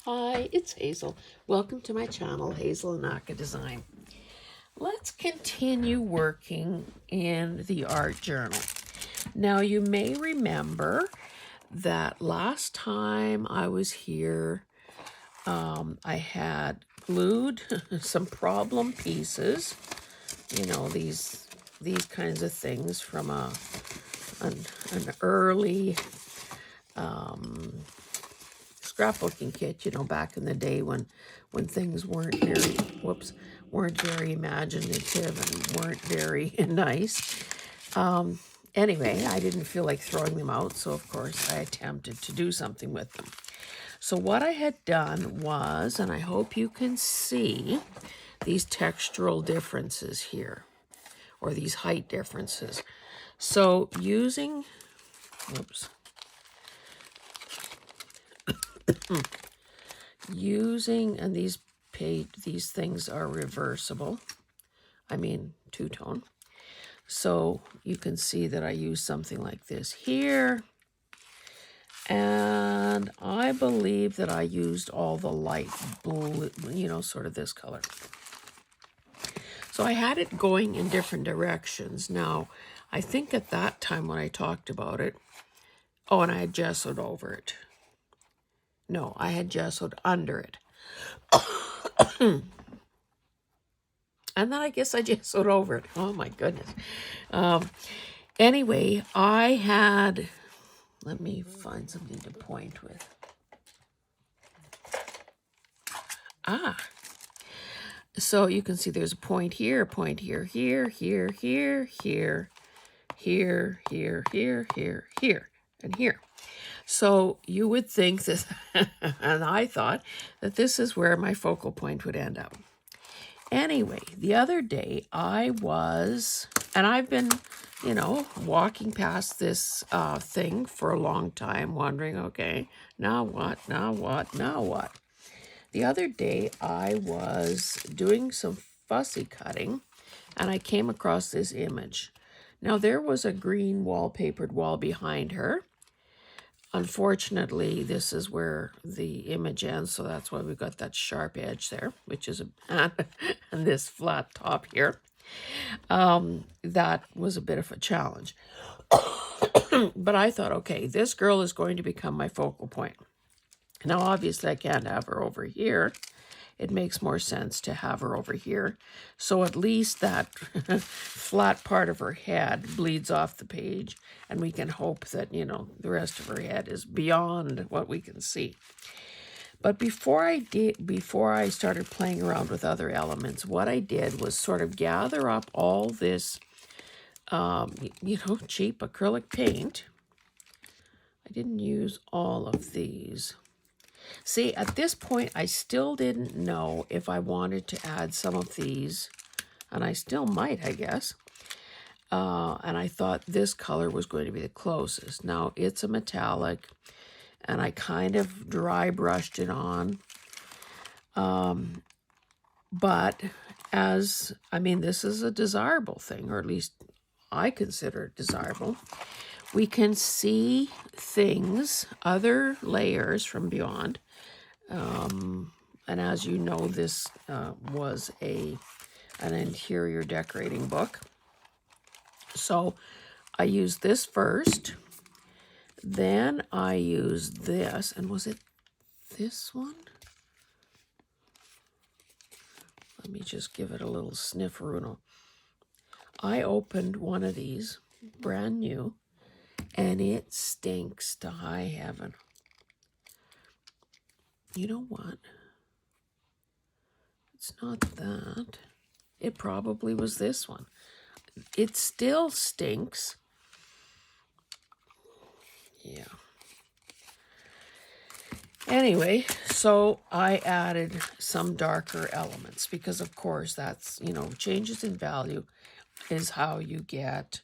Hi, it's Hazel. Welcome to my channel, Hazel Anaka Design. Let's continue working in the art journal. Now, you may remember that last time I was here, I had glued some problem pieces, these kinds of things from an early scrapbooking kit, back in the day when things weren't very imaginative and weren't very nice. Anyway, I didn't feel like throwing them out, so of course I attempted to do something with them. So what I had done was, and I hope you can see these textural differences here, or these height differences. So using, whoops, and these things are reversible. I mean, two-tone. So you can see that I use something like this here. And I believe that I used all the light blue, sort of this color. So I had it going in different directions. Now, I think at that time when I talked about it, and I had gessoed over it. No, I had gessoed under it. And then I guess I gessoed over it. Oh my goodness. Anyway, I had, let me find something to point with. So you can see there's a point here, here, here, here, here, here, here, here, here, here, and here. So you would think that, and I thought that this is where my focal point would end up. Anyway, the other day I was, and I've been, walking past this thing for a long time, wondering, okay, now what, now what, now what? The other day I was doing some fussy cutting and I came across this image. Now there was a green wallpapered wall behind her. Unfortunately, this is where the image ends, so that's why we got that sharp edge there, which is and this flat top here. That was a bit of a challenge. But I thought, okay, this girl is going to become my focal point. Now, obviously, I can't have her over here. It makes more sense to have her over here. So at least that flat part of her head bleeds off the page, and we can hope that, the rest of her head is beyond what we can see. But before I started playing around with other elements, what I did was sort of gather up all this, cheap acrylic paint. I didn't use all of these. See, at this point, I still didn't know if I wanted to add some of these, and I still might, I guess. And I thought this color was going to be the closest. Now, it's a metallic, and I kind of dry brushed it on. But this is a desirable thing, or at least I consider it desirable. We can see things, other layers from beyond. And as you know, this was an interior decorating book. So I used this first. Then I used this. And was it this one? Let me just give it a little snifferuno. I opened one of these, brand new, and it stinks to high heaven. You know what? It's not that. It probably was this one. It still stinks. Yeah. Anyway, so I added some darker elements because, of course, that's, changes in value is how you get,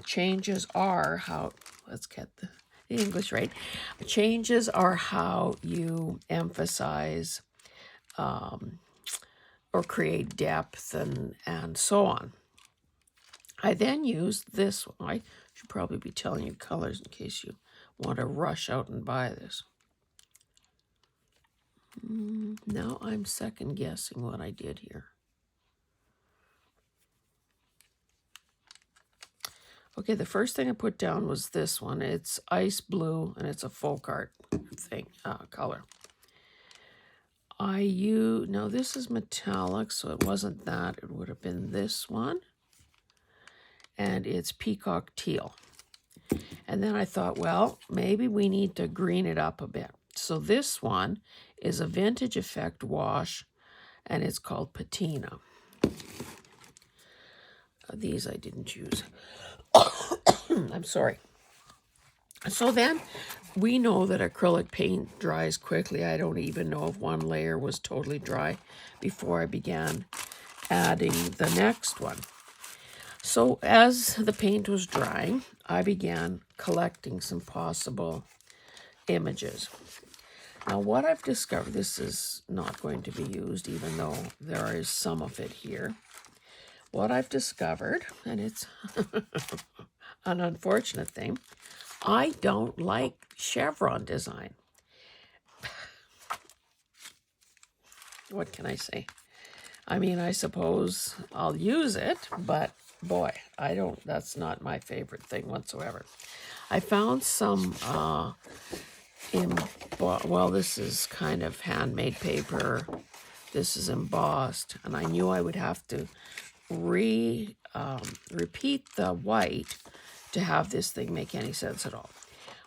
changes are how, let's get the English right. Changes are how you emphasize or create depth and so on. I then used this one. I should probably be telling you colors in case you want to rush out and buy this. Now I'm second guessing what I did here. Okay, the first thing I put down was this one. It's ice blue, and it's a folk art thing, color. Now this is metallic, so it wasn't that. It would have been this one. And it's peacock teal. And then I thought, well, maybe we need to green it up a bit. So this one is a Vintage Effect wash, and it's called Patina. These I didn't use. I'm sorry. So then we know that acrylic paint dries quickly. I don't even know if one layer was totally dry before I began adding the next one. So as the paint was drying, I began collecting some possible images. Now what I've discovered, this is not going to be used even though there is some of it here. What I've discovered, and it's an unfortunate thing, I don't like chevron design. What can I say? I mean, I suppose I'll use it, but boy, that's not my favorite thing whatsoever. I found some well, this is kind of handmade paper. This is embossed, and I knew I would have to repeat the white to have this thing make any sense at all.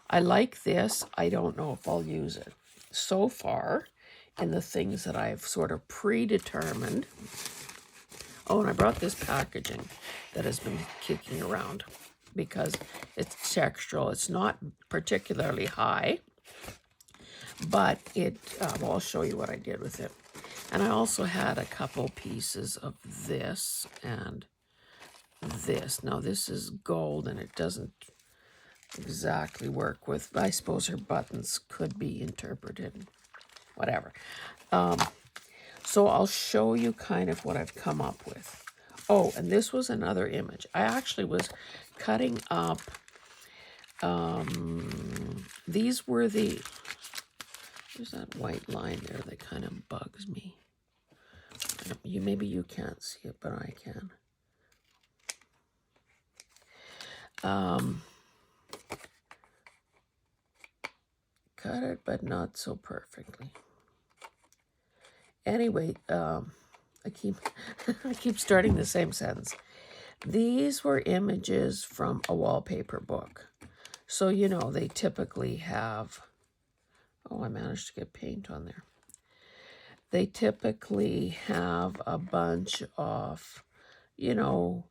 I like this. I don't know if I'll use it. So far, in the things that I've sort of predetermined. Oh, and I brought this packaging that has been kicking around because it's textural. It's not particularly high, but well, I'll show you what I did with it. And I also had a couple pieces of this and this. Now, this is gold, and it doesn't exactly work with, I suppose her buttons could be interpreted, whatever. So I'll show you kind of what I've come up with. Oh, and this was another image. I actually was cutting up, these were there's that white line there that kind of bugs me. Maybe you can't see it, but I can. Cut it, but not so perfectly. Anyway, I keep starting the same sentence. These were images from a wallpaper book. So, you know, they typically have, oh, I managed to get paint on there. They typically have a bunch of, you know,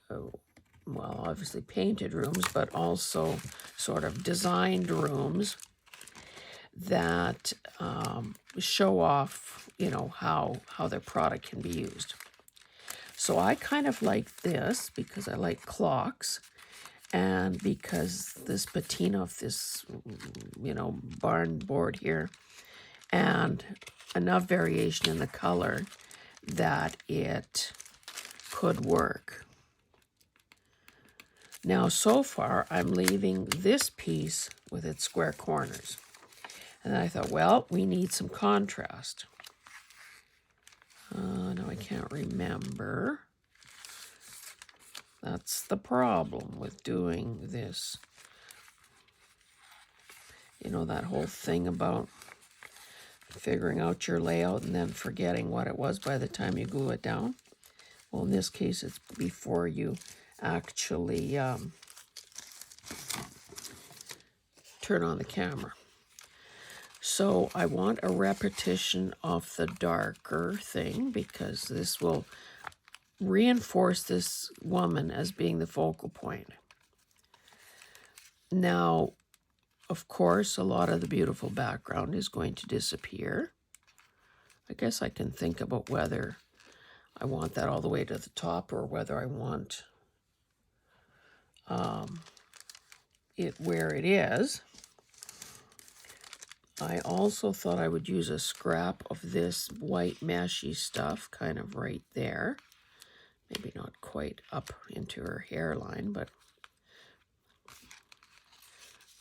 well, obviously painted rooms, but also sort of designed rooms that show off, you know, how their product can be used. So I kind of like this because I like clocks, and because this patina of this, you know, barn board here, and enough variation in the color that it could work. Now, so far, I'm leaving this piece with its square corners. And I thought, well, we need some contrast. Now I can't remember. That's the problem with doing this. You know, that whole thing about figuring out your layout and then forgetting what it was by the time you glue it down. Well, in this case, it's before you actually turn on the camera. So I want a repetition of the darker thing because this will reinforce this woman as being the focal point. Now, of course, a lot of the beautiful background is going to disappear. I guess I can think about whether I want that all the way to the top or whether I want it where it is. I also thought I would use a scrap of this white meshy stuff kind of right there. Maybe not quite up into her hairline, but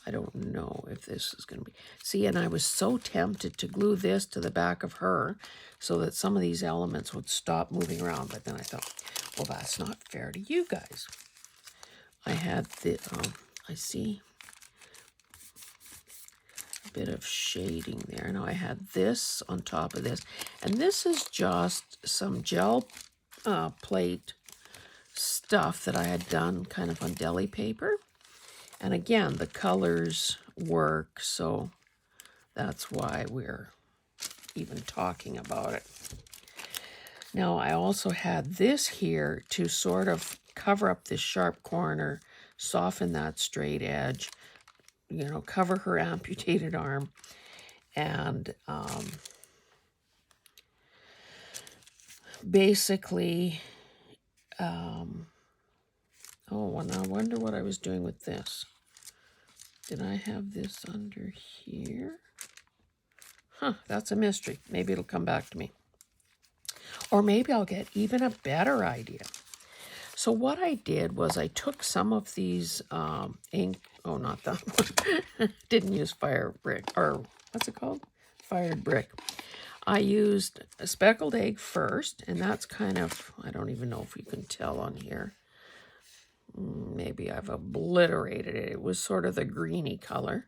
I don't know if this is going to be... See, and I was so tempted to glue this to the back of her so that some of these elements would stop moving around. But then I thought, well, that's not fair to you guys. I had the... I see a bit of shading there. Now I had this on top of this. And this is just some gel plate stuff that I had done kind of on deli paper. And again, the colors work, so that's why we're even talking about it. Now, I also had this here to sort of cover up this sharp corner, soften that straight edge, you know, cover her amputated arm, and basically, oh, and I wonder what I was doing with this. Did I have this under here? Huh, that's a mystery. Maybe it'll come back to me. Or maybe I'll get even a better idea. So what I did was I took some of these ink, oh, not that one. Didn't use fire brick, or what's it called? Fired brick. I used a speckled egg first, and that's kind of, I don't even know if you can tell on here. Maybe I've obliterated it. It was sort of the greeny color.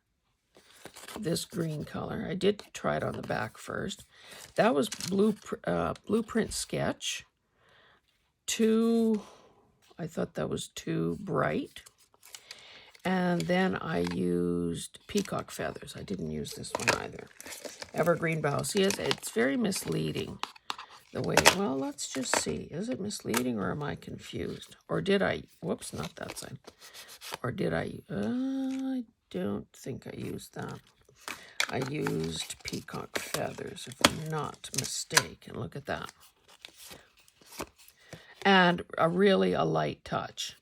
This green color. I did try it on the back first. That was Blueprint Sketch. I thought that was too bright. And then I used Peacock Feathers. I didn't use this one either. Evergreen Bough. See, it's very misleading. The way, well, let's just see. Is it misleading or am I confused? Or did I, whoops, not that side. Or did I don't think I used that. I used Peacock Feathers, if I'm not mistaken. Look at that. And really a light touch.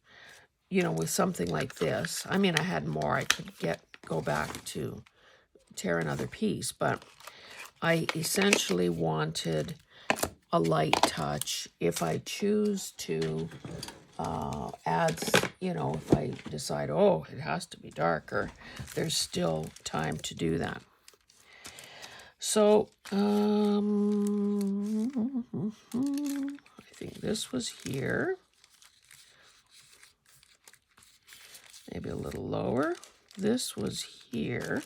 You know, with something like this. I mean, I had more. I could go back to tear another piece, but I essentially wanted a light touch. If I choose to add, you know, if I decide, oh, it has to be darker, there's still time to do that. So, I think this was here. Maybe a little lower. This was here.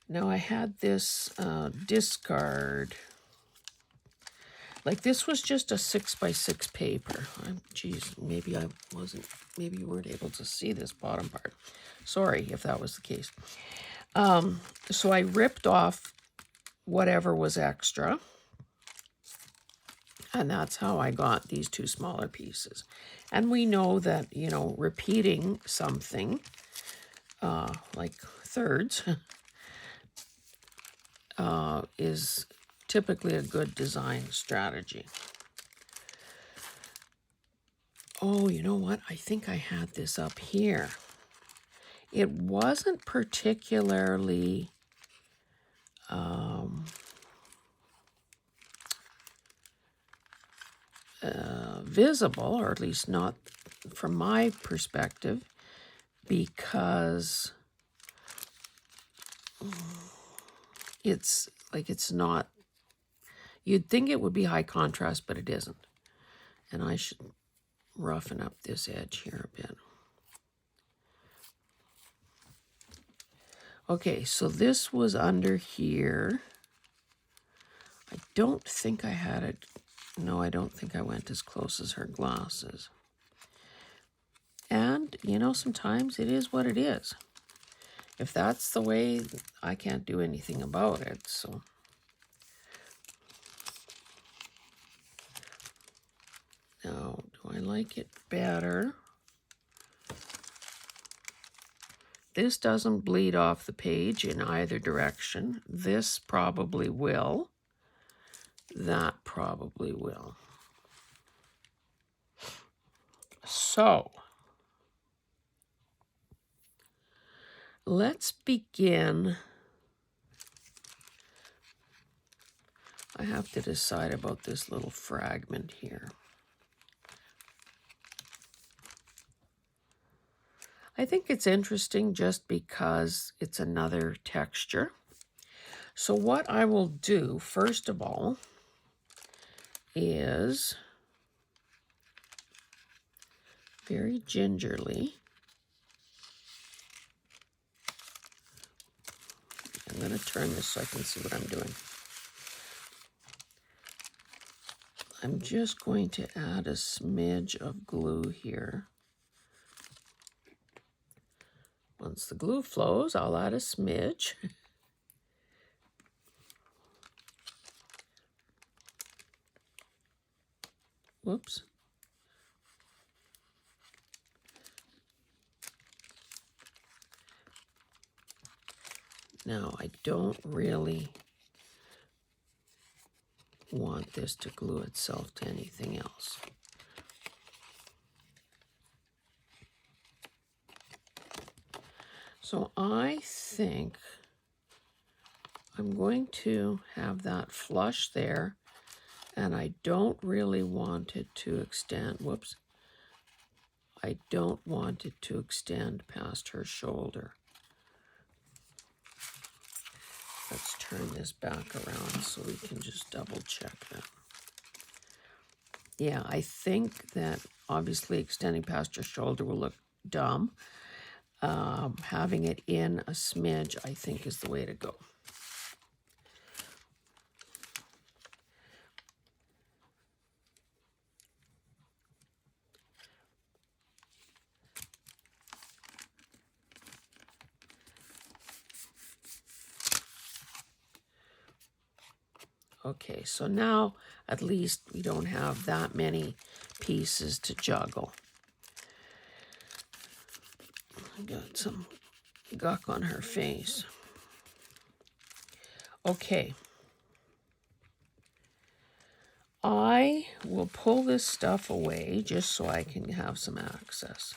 Now I had this discard. Like this was just a 6x6 paper. Geez, maybe I wasn't, maybe you weren't able to see this bottom part. Sorry if that was the case. So I ripped off whatever was extra. And that's how I got these two smaller pieces. And we know that, you know, repeating something, like thirds, is typically a good design strategy. Oh, you know what? I think I had this up here. It wasn't particularly visible, or at least not from my perspective, because it's like it's not, you'd think it would be high contrast, but it isn't. And I should roughen up this edge here a bit. Okay, so this was under here. I don't think I had it. No, I don't think I went as close as her glasses. And, you know, sometimes it is what it is. If that's the way, I can't do anything about it, so. Now, do I like it better? This doesn't bleed off the page in either direction. This probably will. That probably will. So, let's begin. I have to decide about this little fragment here. I think it's interesting just because it's another texture. So what I will do, first of all, is very gingerly, I'm going to turn this so I can see what I'm doing. I'm just going to add a smidge of glue here. Once the glue flows, I'll add a smidge. Whoops. Now, I don't really want this to glue itself to anything else. So I think I'm going to have that flush there, and I don't really want it to extend. Whoops. I don't want it to extend past her shoulder. Let's turn this back around so we can just double check that. Yeah, I think that obviously extending past her shoulder will look dumb. Having it in a smidge, I think, is the way to go. Okay, so now at least we don't have that many pieces to juggle. I got some guck on her face. Okay. I will pull this stuff away just so I can have some access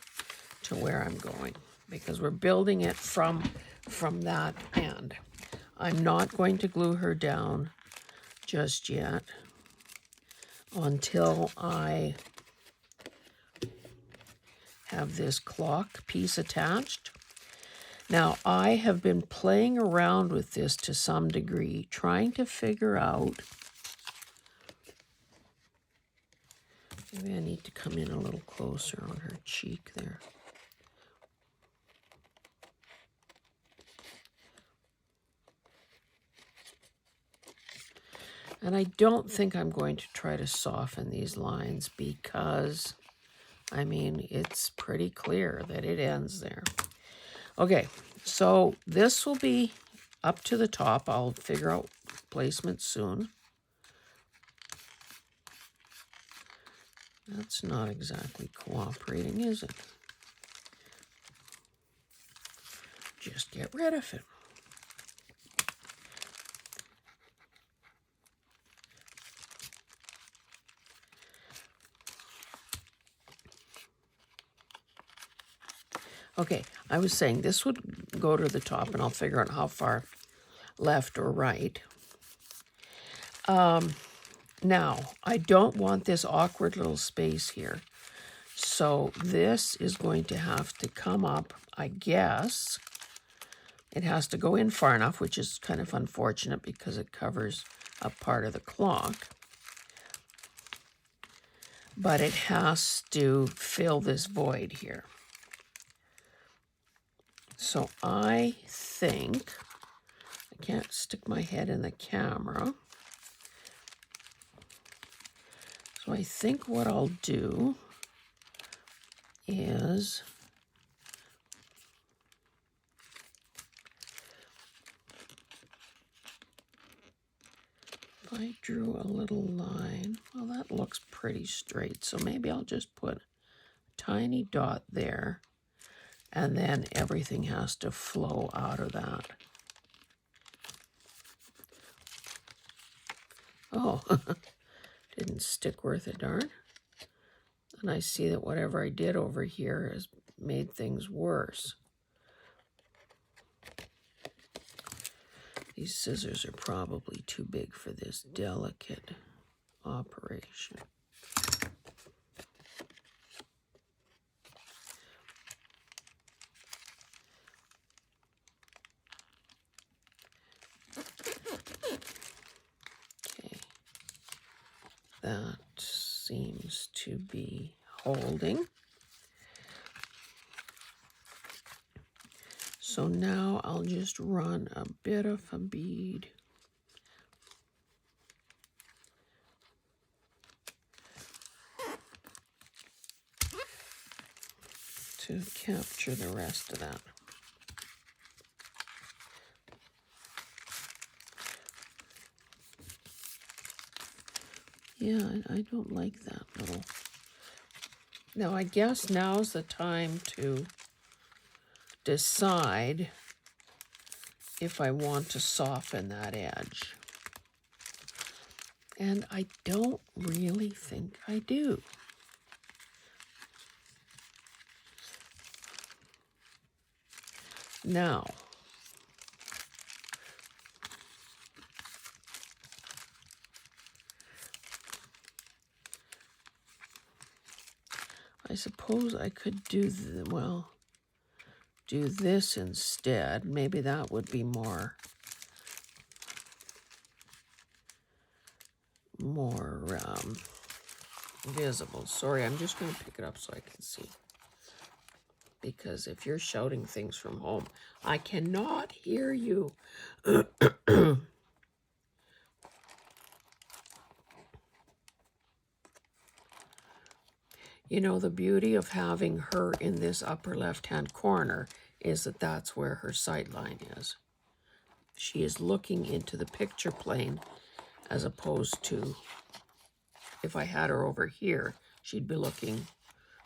to where I'm going, because we're building it from that end. I'm not going to glue her down just yet until I have this clock piece attached. Now, I have been playing around with this to some degree, trying to figure out, maybe I need to come in a little closer on her cheek there. And I don't think I'm going to try to soften these lines because, I mean, it's pretty clear that it ends there. Okay, so this will be up to the top. I'll figure out placement soon. That's not exactly cooperating, is it? Just get rid of it. Okay, I was saying this would go to the top, and I'll figure out how far left or right. Now, I don't want this awkward little space here. So this is going to have to come up, I guess. It has to go in far enough, which is kind of unfortunate because it covers a part of the clock. But it has to fill this void here. So I think, I can't stick my head in the camera. So I think what I'll do is if I drew a little line, well, that looks pretty straight. So maybe I'll just put a tiny dot there, and then everything has to flow out of that. Oh, didn't stick worth a darn. And I see that whatever I did over here has made things worse. These scissors are probably too big for this delicate operation. seems to be holding. So now I'll just run a bit of a bead to capture the rest of that. Yeah, I don't like that little. Now, I guess now's the time to decide if I want to soften that edge. And I don't really think I do. Now, I suppose I could do do this instead. Maybe that would be more visible. Sorry, I'm just going to pick it up so I can see. Because if you're shouting things from home, I cannot hear you. You know, the beauty of having her in this upper left-hand corner is that that's where her sight line is. She is looking into the picture plane, as opposed to if I had her over here, she'd be looking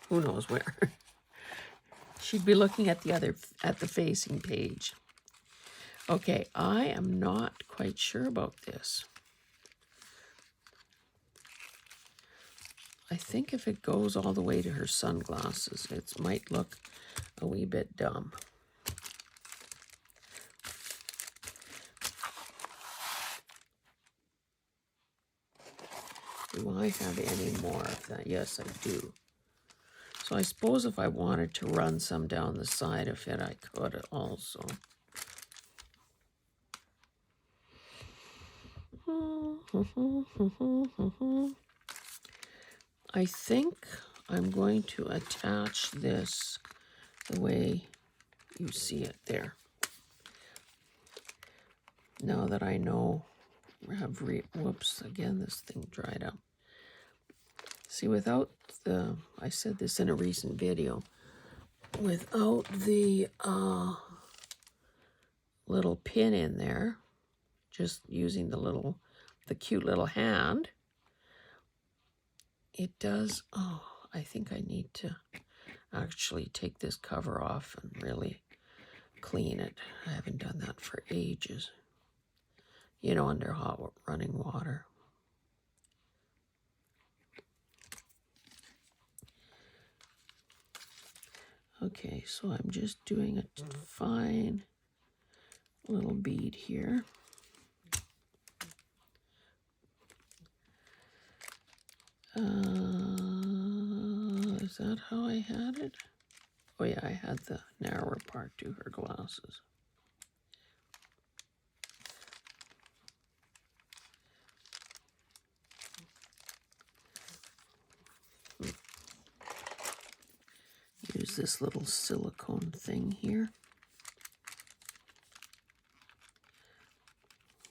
who knows where. She'd be looking at the facing page. Okay, I am not quite sure about this. I think if it goes all the way to her sunglasses, it might look a wee bit dumb. Do I have any more of that? Yes, I do. So I suppose if I wanted to run some down the side of it, I could also. I think I'm going to attach this the way you see it there. Now that I know, whoops, again, this thing dried up. See, without the, I said this in a recent video, without the little pin in there, just using the cute little hand, it does, I think I need to actually take this cover off and really clean it. I haven't done that for ages. You know, under hot running water. Okay, so I'm just doing a fine little bead here. Is that how I had it? Oh yeah, I had the narrower part to her glasses. Use this little silicone thing here,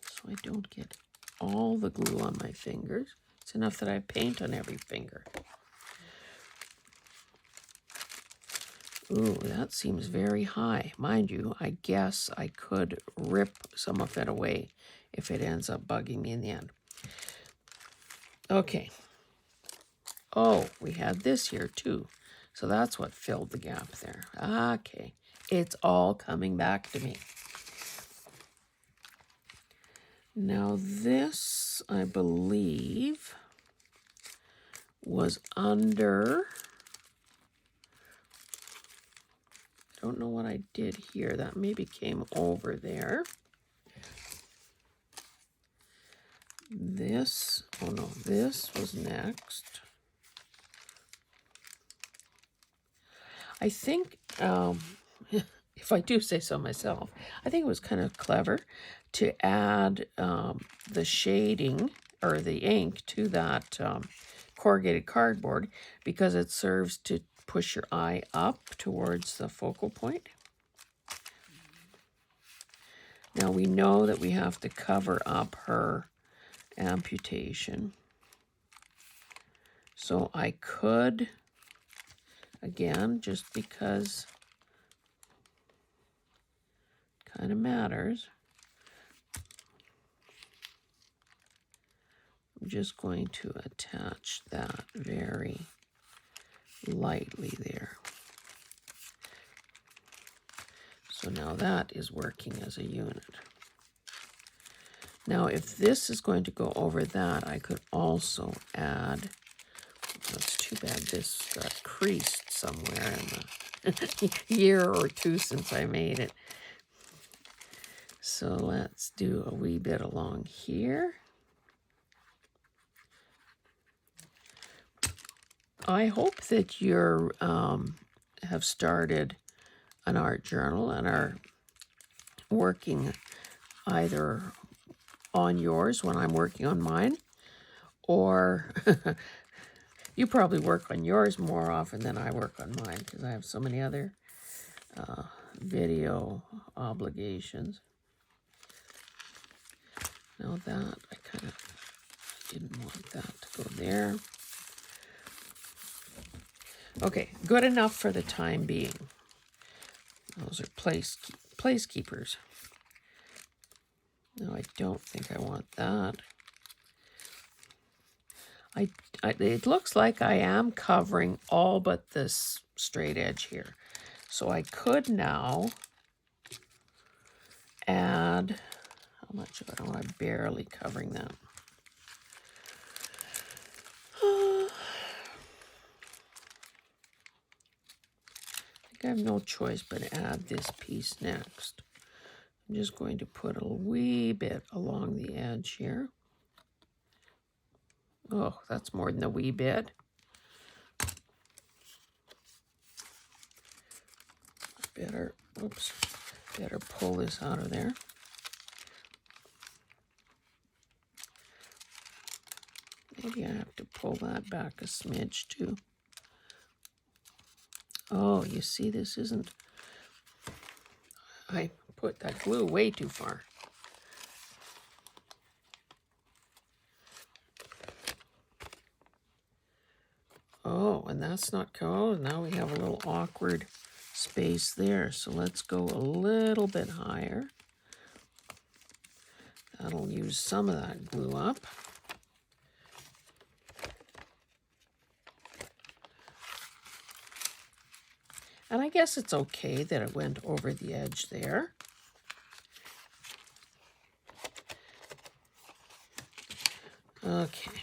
so I don't get all the glue on my fingers. It's enough that I paint on every finger. Ooh, that seems very high. Mind you, I guess I could rip some of it away if it ends up bugging me in the end. Okay. Oh, we had this here too. So that's what filled the gap there. Okay. It's all coming back to me. Now this, I believe, was under... I don't know what I did here. That maybe came over there. This, oh no, this was next. I think, if I do say so myself, I think it was kind of clever to add the shading or the ink to that corrugated cardboard because it serves to push your eye up towards the focal point. Now we know that we have to cover up her amputation. So I could, again, just because it kind of matters, I'm just going to attach that very lightly there. So now that is working as a unit. Now if this is going to go over that, I could also add, it's too bad this got creased somewhere in the year or two since I made it. So let's do a wee bit along here. I hope that you have started an art journal and are working either on yours when I'm working on mine, or you probably work on yours more often than I work on mine because I have so many other video obligations. Now that, I kind of didn't want that to go there. Okay, good enough for the time being. Those are placekeepers. No, I don't think I want that. It looks like I am covering all but this straight edge here. So I could now add, how much of it? Oh, I'm barely covering that. I think I have no choice but to add this piece next. I'm just going to put a wee bit along the edge here. Oh, that's more than a wee bit. Better pull this out of there. Maybe I have to pull that back a smidge too. Oh, you see, this isn't, I put that glue way too far. Oh, and that's not cold. Now we have a little awkward space there. So let's go a little bit higher. That'll use some of that glue up. And I guess it's okay that it went over the edge there. Okay.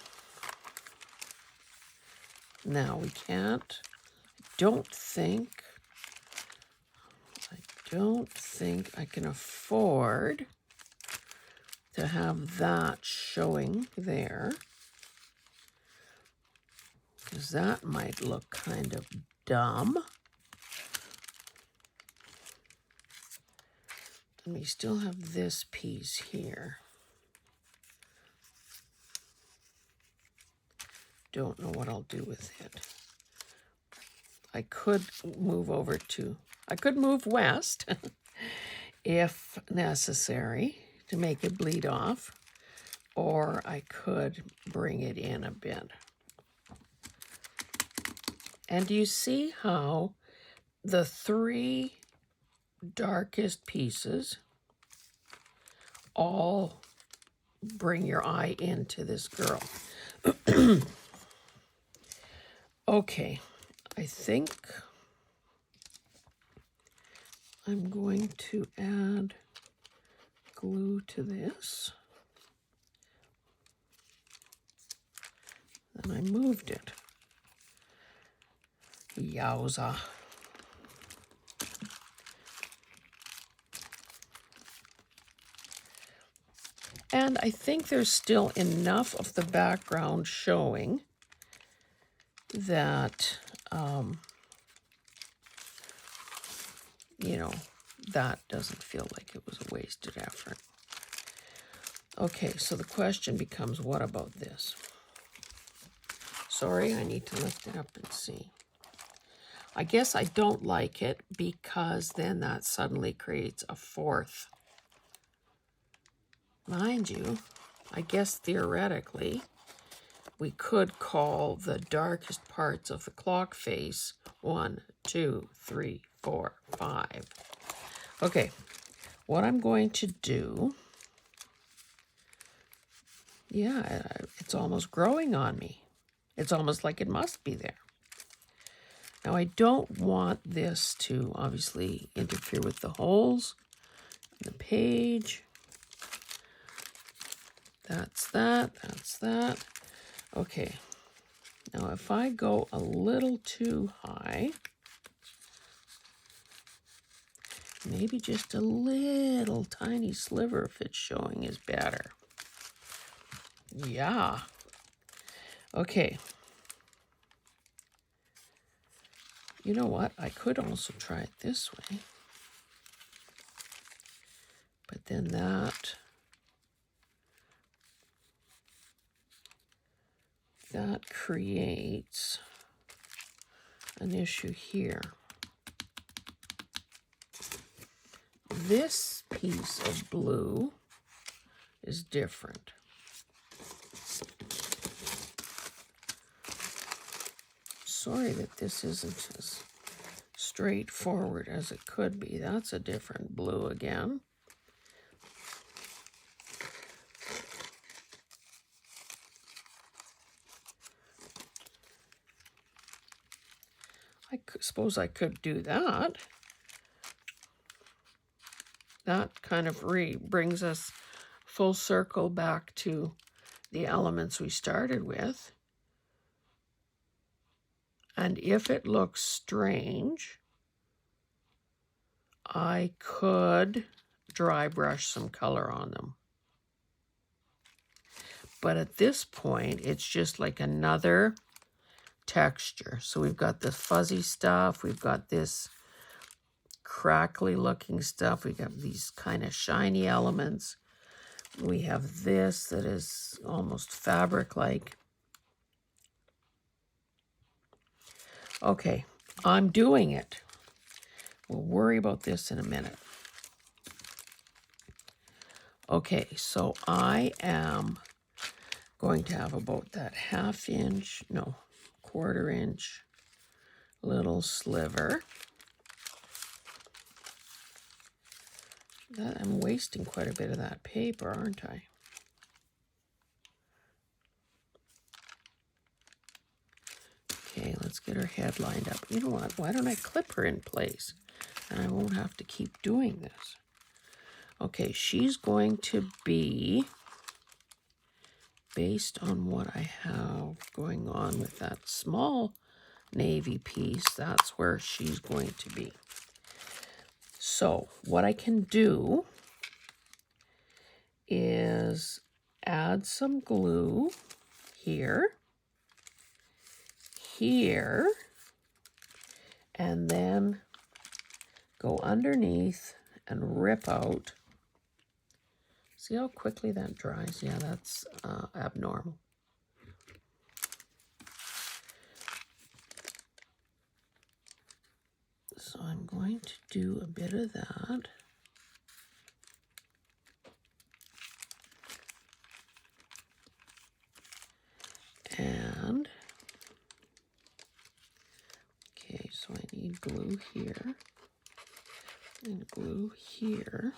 Now we can't, I don't think I can afford to have that showing there, because that might look kind of dumb. And we still have this piece here. Don't know what I'll do with it. I could move I could move west if necessary to make it bleed off, or I could bring it in a bit. And do you see how the three darkest pieces all bring your eye into this girl? Okay, I think I'm going to add glue to this. Then I moved it. Yowza. And I think there's still enough of the background showing that, you know, that doesn't feel like it was a wasted effort. Okay, so the question becomes, what about this? sorry, I need to lift it up and see. I guess I don't like it because then that suddenly creates a fourth. Mind you, I guess theoretically, we could call the darkest parts of the clock face 1, 2, 3, 4, 5. Okay, what I'm going to do, yeah, it's almost growing on me. It's almost like it must be there. Now, I don't want this to obviously interfere with the holes in the page. That's that, that's that. Okay, now if I go a little too high, maybe just a little tiny sliver if it's showing is better. Yeah. Okay. You know what? I could also try it this way. But then that creates an issue here. This piece of blue is different. Sorry that this isn't as straightforward as it could be. That's a different blue again. I suppose I could do that. That kind of brings us full circle back to the elements we started with. And if it looks strange, I could dry brush some color on them. But at this point, it's just like another texture. So we've got the fuzzy stuff, we've got this crackly looking stuff, we got these kind of shiny elements, we have this that is almost fabric-like. Okay, I'm doing it. We'll worry about this in a minute. Okay, so I am going to have about that quarter inch little sliver. I'm wasting quite a bit of that paper, aren't I? Okay, let's get her head lined up. You know what? Why don't I clip her in place? And I won't have to keep doing this. Okay, she's going to be, based on what I have going on with that small navy piece, that's where she's going to be. So what I can do is add some glue here, here, and then go underneath and rip out. See how quickly that dries? Yeah, that's abnormal. So I'm going to do a bit of that. And, okay, so I need glue here and glue here.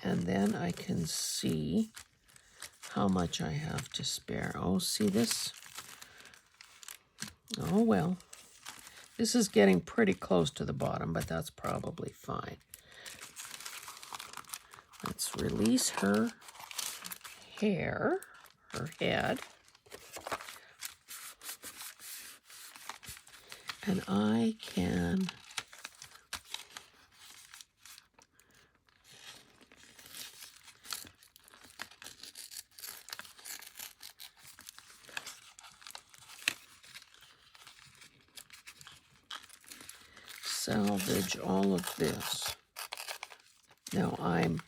And then I can see how much I have to spare. Oh, see this? Oh, well. This is getting pretty close to the bottom, but that's probably fine. Let's release her hair, her head. And I can salvage all of this. Now I'm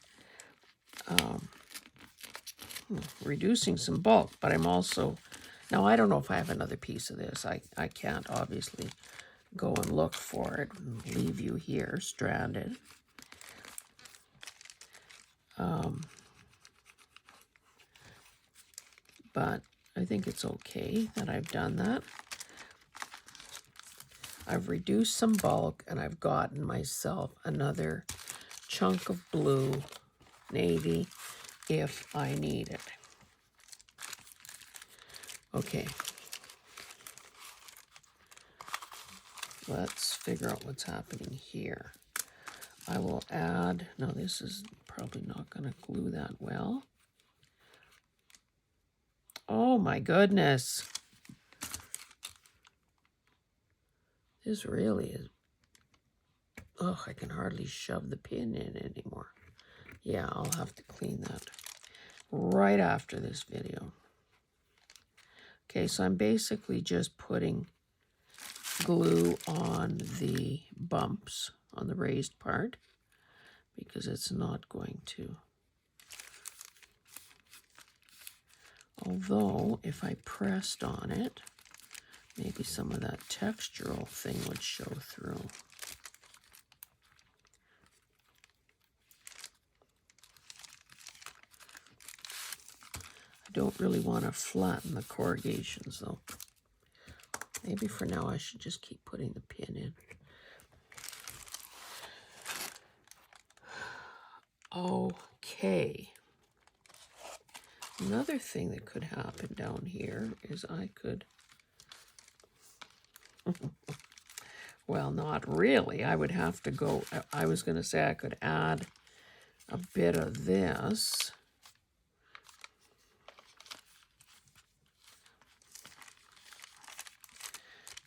reducing some bulk, but I'm also, now I don't know if I have another piece of this. I can't obviously go and look for it and leave you here stranded. But I think it's okay that I've done that. I've reduced some bulk and I've gotten myself another chunk of blue navy if I need it. Okay. Let's figure out what's happening here. I will add, now this is probably not going to glue that well. Oh my goodness. This really is, oh, I can hardly shove the pin in anymore. Yeah, I'll have to clean that right after this video. Okay, so I'm basically just putting glue on the bumps on the raised part because it's not going to. Although, if I pressed on it, maybe some of that textural thing would show through. I don't really want to flatten the corrugations though. Maybe for now I should just keep putting the pin in. Okay. Another thing that could happen down here is I could, well, not really. I would have to go, I was going to say I could add a bit of this.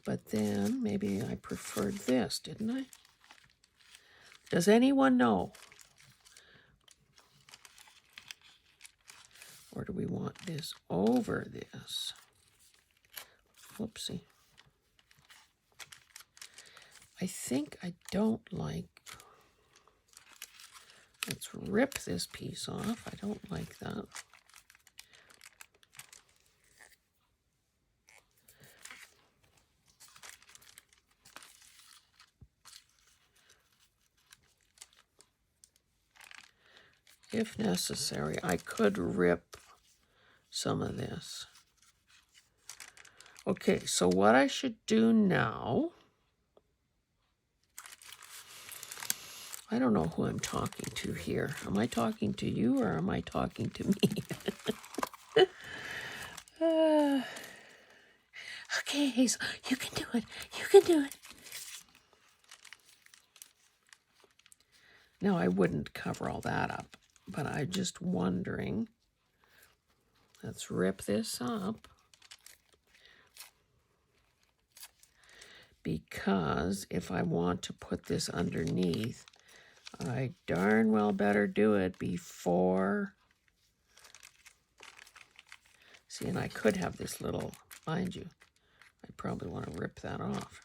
But then maybe I preferred this, didn't I? Does anyone know? Or do we want this over this? Whoopsie. I think I don't like, let's rip this piece off. I don't like that. If necessary, I could rip some of this. Okay, so what I should do now, I don't know who I'm talking to here. Am I talking to you or am I talking to me? Okay, Hazel, you can do it. You can do it. Now, I wouldn't cover all that up, but I'm just wondering. Let's rip this up. Because if I want to put this underneath, I darn well better do it before. See, and I could have this little, mind you, I probably want to rip that off.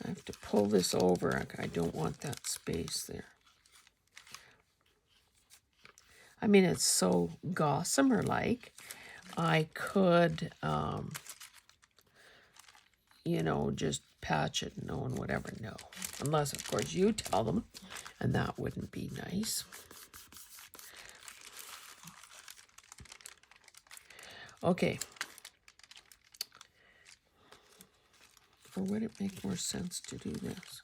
I have to pull this over. I don't want that space there. I mean, it's so gossamer-like. I could, you know, just patch it and no one would ever know. Unless, of course, you tell them, and that wouldn't be nice. Okay. Or would it make more sense to do this?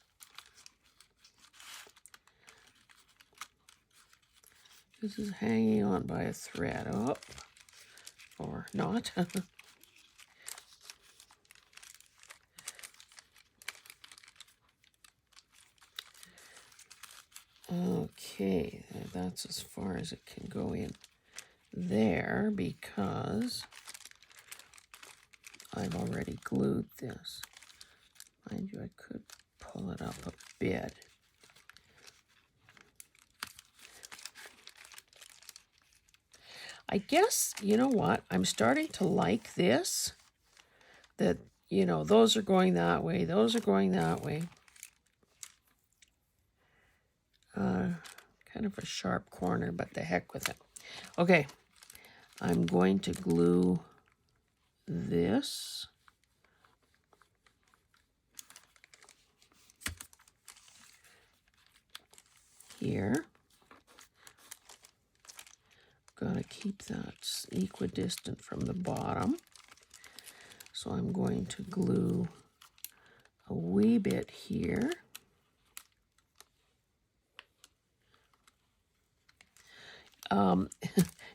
This is hanging on by a thread. Oh, or not. Okay, that's as far as it can go in there because I've already glued this. Mind you, I could pull it up a bit. I guess, you know what, I'm starting to like this, that, you know, those are going that way. Those are going that way. Kind of a sharp corner, but the heck with it. Okay, I'm going to glue this. Here. Gotta keep that equidistant from the bottom. So I'm going to glue a wee bit here.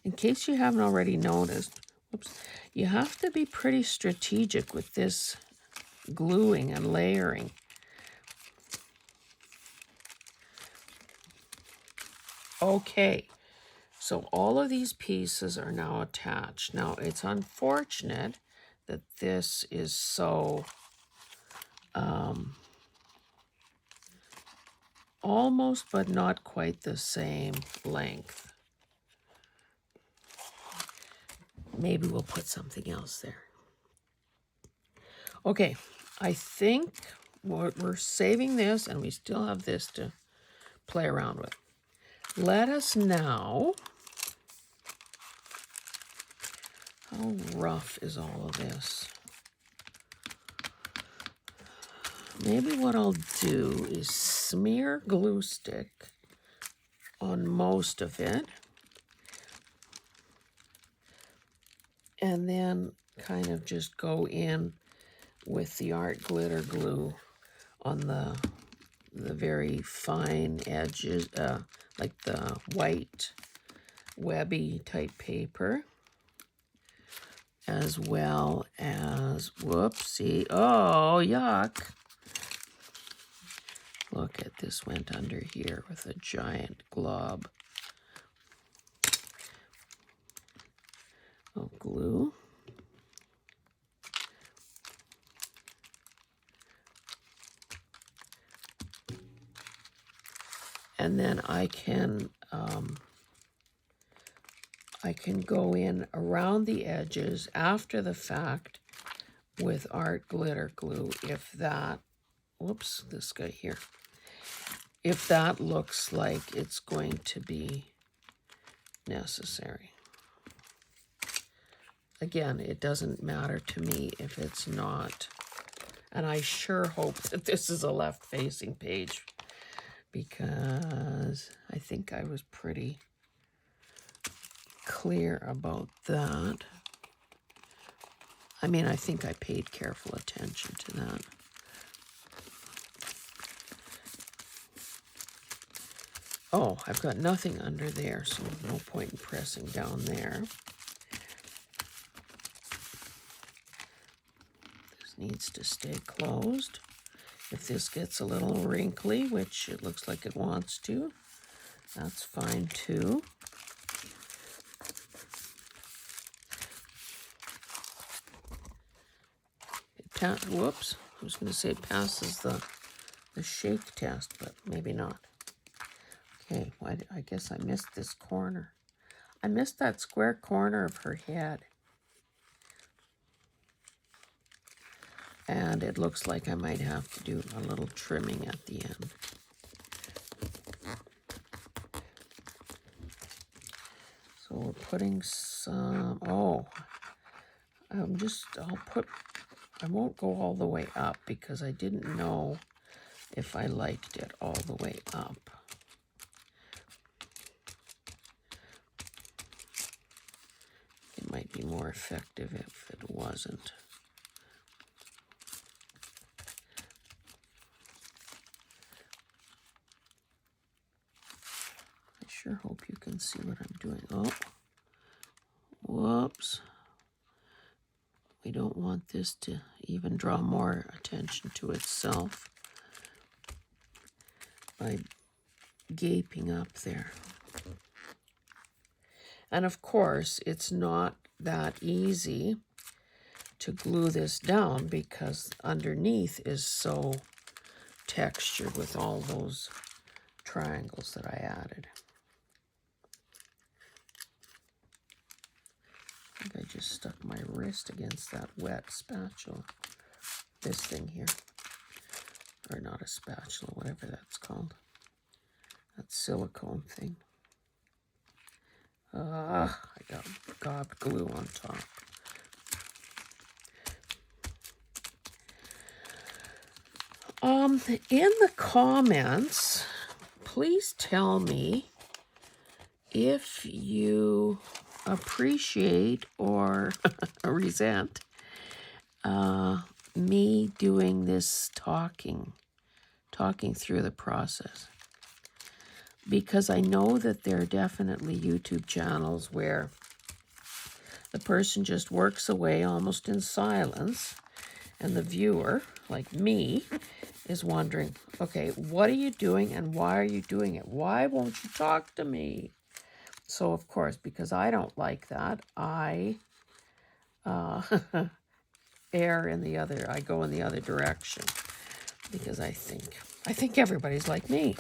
In case you haven't already noticed, whoops, you have to be pretty strategic with this gluing and layering. Okay, so all of these pieces are now attached. Now, it's unfortunate that this is so almost but not quite the same length. Maybe we'll put something else there. Okay, I think we're saving this, and we still have this to play around with. Let us now, how rough is all of this? Maybe what I'll do is smear glue stick on most of it, and then kind of just go in with the art glitter glue on the very fine edges, like the white webby type paper, as well as, whoopsie, oh, yuck. Look at this, went under here with a giant glob of glue. And then I can go in around the edges after the fact with art glitter glue if that, whoops, this guy here, if that looks like it's going to be necessary. Again, it doesn't matter to me if it's not. And I sure hope that this is a left-facing page, because I think I was pretty clear about that. I mean, I think I paid careful attention to that. Oh, I've got nothing under there, so no point in pressing down there. This needs to stay closed. If this gets a little wrinkly, which it looks like it wants to, that's fine too. Whoops, I was going to say it passes the shake test, but maybe not. Okay, well, I guess I missed this corner. I missed that square corner of her head. And it looks like I might have to do a little trimming at the end. So we're putting some, I won't go all the way up because I didn't know if I liked it all the way up. It might be more effective if it wasn't. I sure hope you can see what I'm doing. Oh, whoops. We don't want this to even draw more attention to itself by gaping up there. And of course, it's not that easy to glue this down because underneath is so textured with all those triangles that I added. I think I just stuck my wrist against that wet spatula. this thing here. Or not a spatula, whatever that's called. That silicone thing. I got gob glue on top. In the comments, please tell me if you appreciate or resent me doing this talking through the process. Because I know that there are definitely YouTube channels where the person just works away almost in silence, and the viewer, like me, is wondering, okay, what are you doing and why are you doing it? Why won't you talk to me? So, of course, because I don't like that, I err in the other, I go in the other direction, because I think everybody's like me.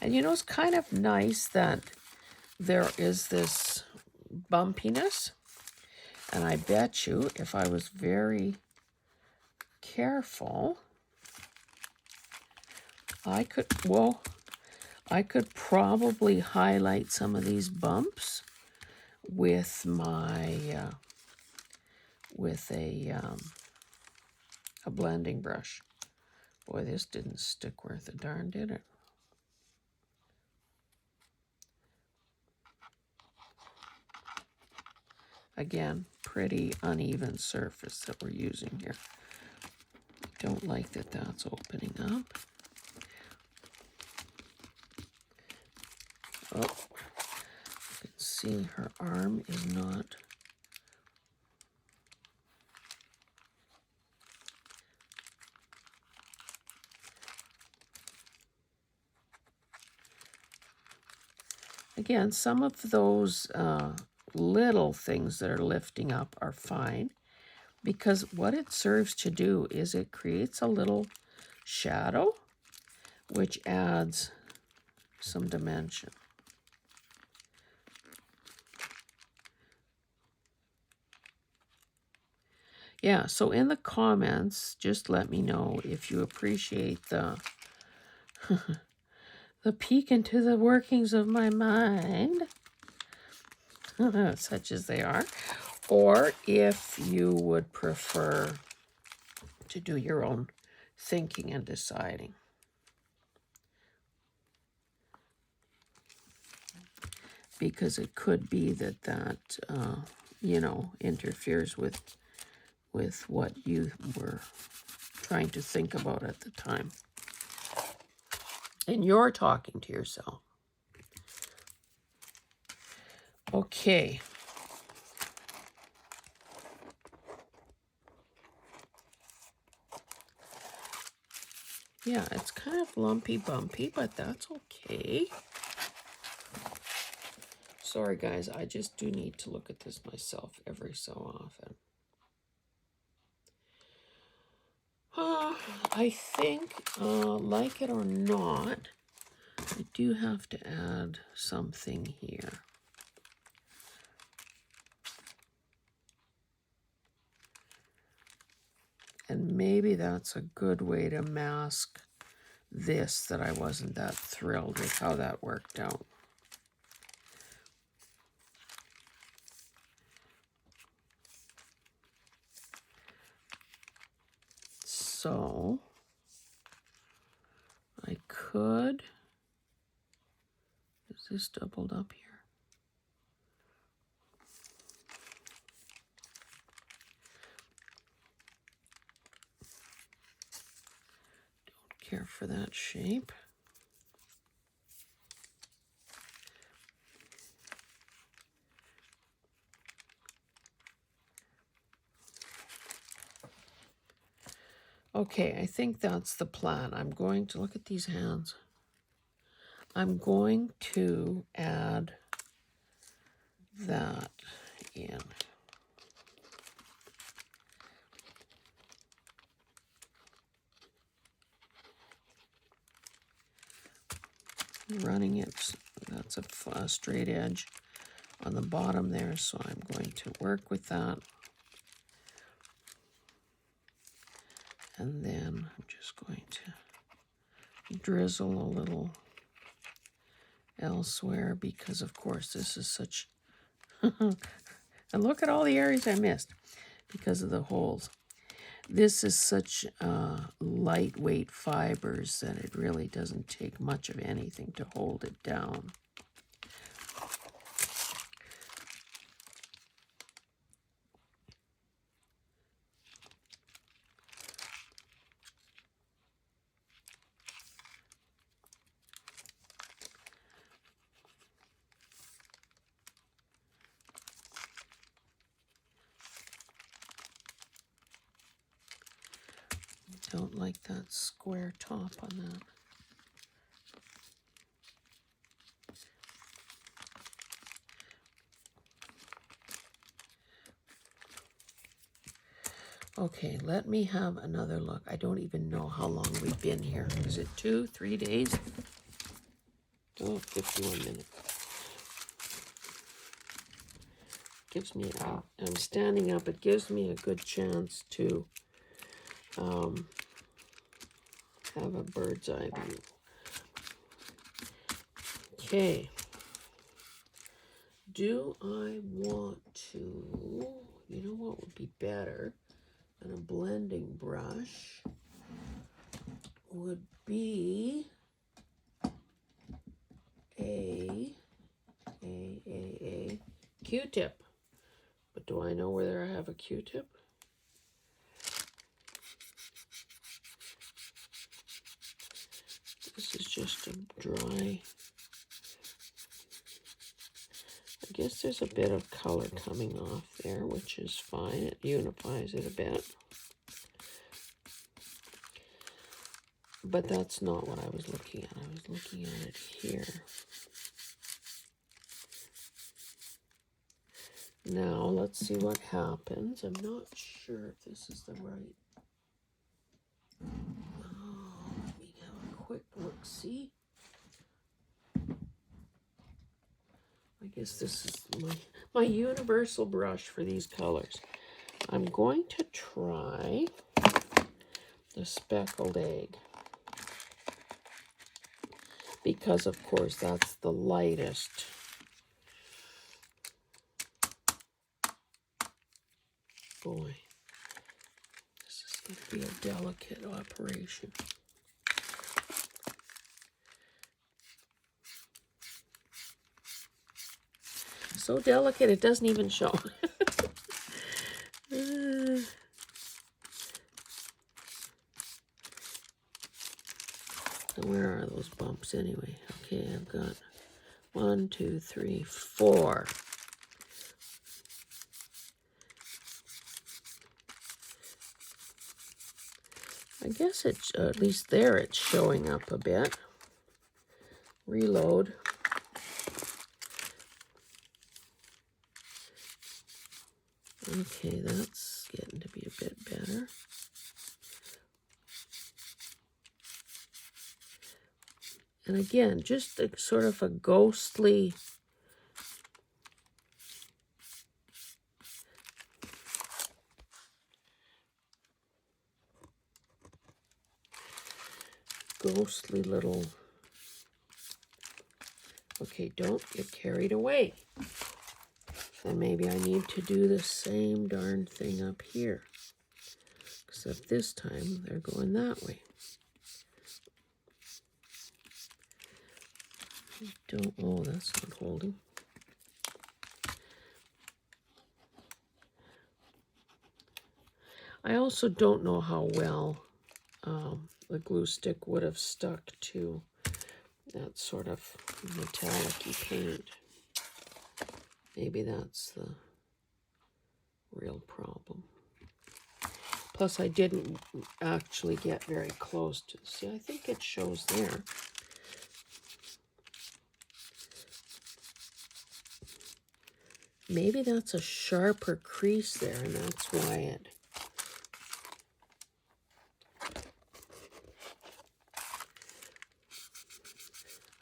And you know, it's kind of nice that there is this bumpiness. And I bet you if I was very careful, I could probably highlight some of these bumps with my, with a blending brush. Boy, this didn't stick worth a darn, did it? Again, pretty uneven surface that we're using here. Don't like that that's opening up. Oh, you can see her arm is not. Again, some of those little things that are lifting up are fine, because what it serves to do is it creates a little shadow, which adds some dimension. Yeah, so in the comments, just let me know if you appreciate the the peek into the workings of my mind, such as they are, or if you would prefer to do your own thinking and deciding. Because it could be that you know, interferes with what you were trying to think about at the time. And you're talking to yourself. Okay. Yeah, it's kind of lumpy bumpy, but that's okay. Sorry guys, I just do need to look at this myself every so often. I think, like it or not, I do have to add something here. And maybe that's a good way to mask this, that I wasn't that thrilled with how that worked out. So I could, is this doubled up here? Don't care for that shape. Okay, I think that's the plan. I'm going to look at these hands. I'm going to add that in. Running it, that's a straight edge on the bottom there, so I'm going to work with that. And then I'm just going to drizzle a little elsewhere because, of course, this is such... and look at all the areas I missed because of the holes. This is such lightweight fibers that it really doesn't take much of anything to hold it down. Don't like that square top on that. Okay, let me have another look. I don't even know how long we've been here. Is it 2, 3 days? Oh, 51 minutes. Gives me, I'm standing up. It gives me a good chance to have a bird's eye view. Okay. Do I want to, you know what would be better than a blending brush would be a Q-tip. But do I know whether I have a Q-tip? This is just a dry... I guess there's a bit of color coming off there, which is fine. It unifies it a bit. But that's not what I was looking at. I was looking at it here. Now, let's see what happens. I'm not sure if this is the right... Oh, let me have a quick look-see. I guess this is my universal brush for these colors. I'm going to try the speckled egg. Because, of course, that's the lightest. Boy, this is going to be a delicate operation. So delicate, it doesn't even show. Where are those bumps anyway? Okay, I've got 1, 2, 3, 4. I guess it's, at least there, it's showing up a bit. Reload. Okay, that's getting to be a bit better. And again, just a sort of a ghostly little... Okay, don't get carried away. Then maybe I need to do the same darn thing up here. Except this time, they're going that way. Oh, that's not holding. I also don't know how well the glue stick would have stuck to that sort of metallic-y paint. Maybe that's the real problem. Plus, I didn't actually get very close to... See, I think it shows there. Maybe that's a sharper crease there, and that's why it...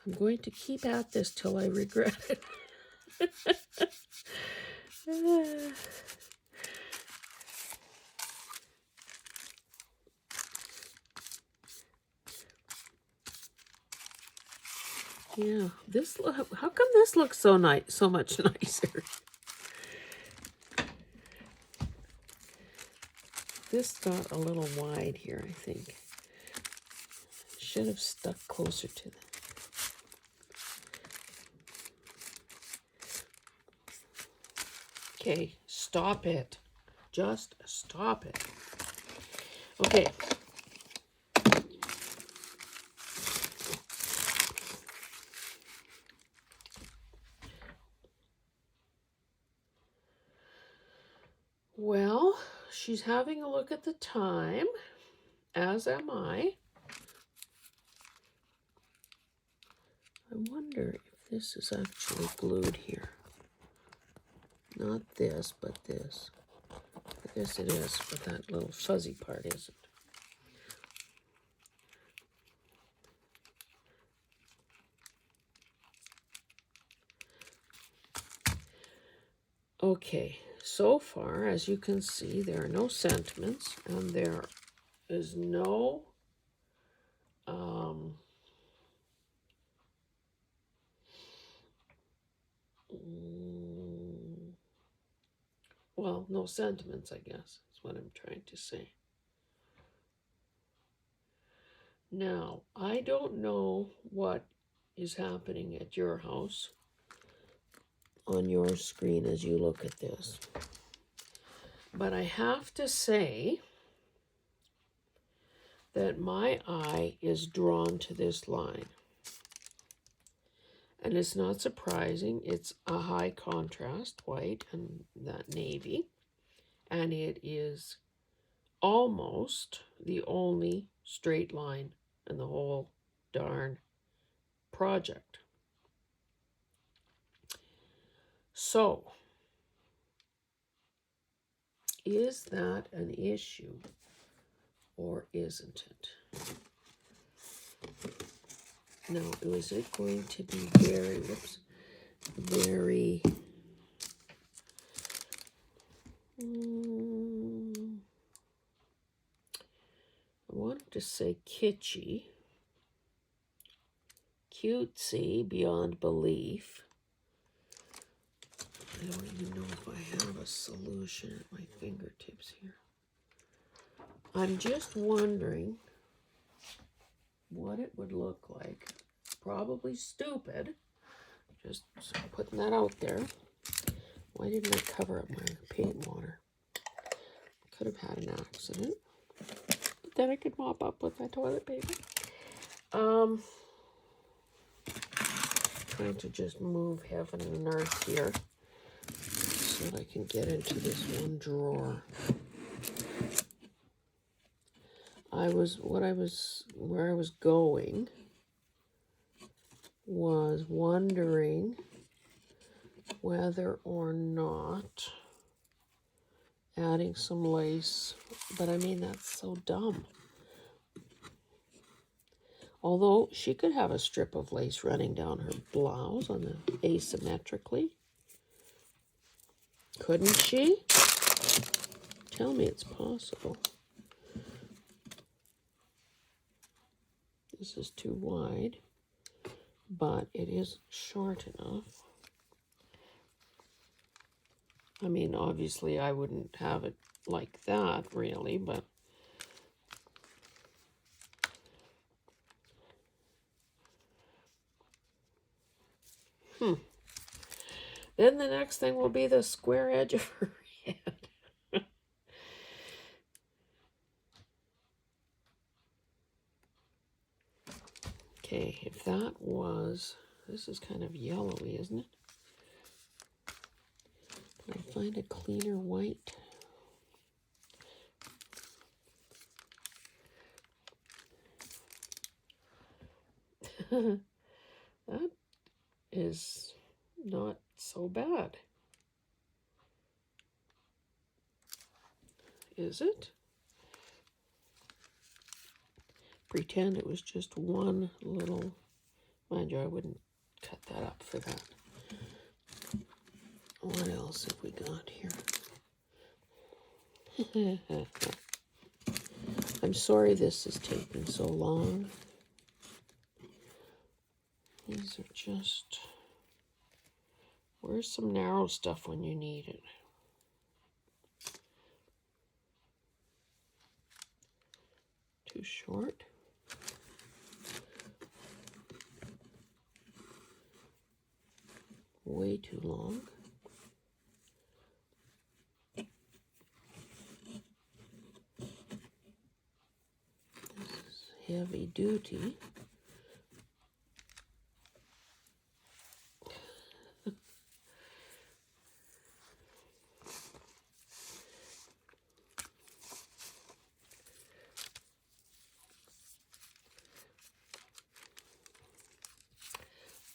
I'm going to keep at this till I regret it. Yeah, this look. How come this looks so nice, so much nicer? This got a little wide here, I think. Should have stuck closer to them. Okay, stop it. Just stop it. Okay. Well, she's having a look at the time, as am I. I wonder if this is actually glued here. Not this, but this. I guess it is, but that little fuzzy part isn't. Okay, so far, as you can see, there are no sentiments, and there is no well, no sentiments, I guess, is what I'm trying to say. Now, I don't know what is happening at your house on your screen as you look at this, but I have to say that my eye is drawn to this line. And it's not surprising. It's a high contrast white and that navy. And it is almost the only straight line in the whole darn project. So, is that an issue or isn't it? Now, is it going to be very, I wanted to say kitschy, cutesy beyond belief. I don't even know if I have a solution at my fingertips here. I'm just wondering what it would look like. Probably stupid. Just putting that out there. Why didn't I cover up my paint water? Could have had an accident. But then I could mop up with my toilet paper. Trying to just move heaven and earth here so that I can get into this one drawer. Where I was going was wondering whether or not adding some lace, but I mean, that's so dumb. Although she could have a strip of lace running down her blouse on the asymmetrically. Couldn't she? Tell me it's possible. This is too wide, but it is short enough. I mean, obviously I wouldn't have it like that really, but then the next thing will be the square edge of her head. Okay, if that was, this is kind of yellowy, isn't it? Can I find a cleaner white? That is not so bad. Is it? Pretend it was just one little, mind you, I wouldn't cut that up for that. What else have we got here? I'm sorry this is taking so long. These are just, where's some narrow stuff when you need it? Too short. Way too long. This is heavy duty.